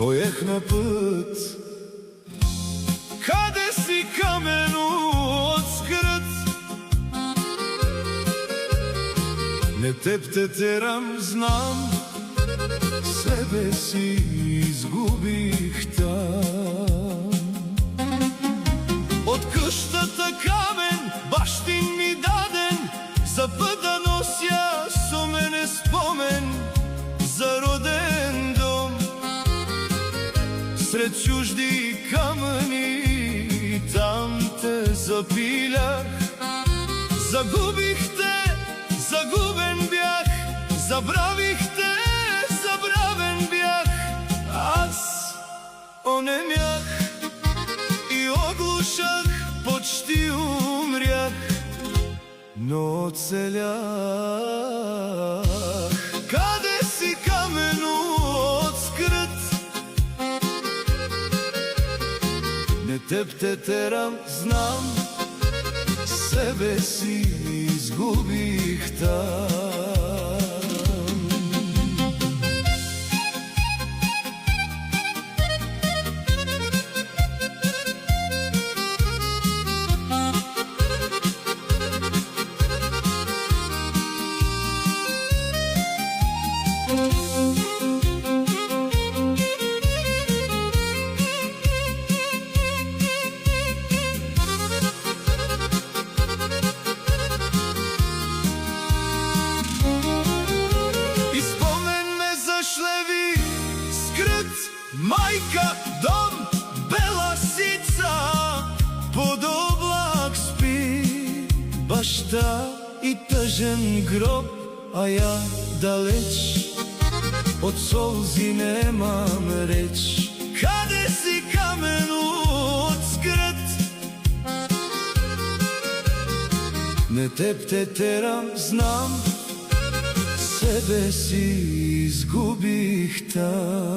поехме път. Каде си, камену од скрт? Не теб те терам, знам, себе си изгубих там. Од куштата камен, баштин ми даден, за път да нося со мене спомен за роден дом. Сред чужди камъни там те запилях. Загубих те, загубен бях, забравих те, забравен бях. Аз онемях и оглушах, почти умрях, но оцелях. Каде си, камену од скрт? Не теб те терам, знам, себе си изгубих там. Мајка, дом, бела сица, под облак спи башта и тъжен гроб, а ја далеч, од солзи немам реч. Каде си, камену од скрт? Не теб те терам, знам, себе си изгубих там.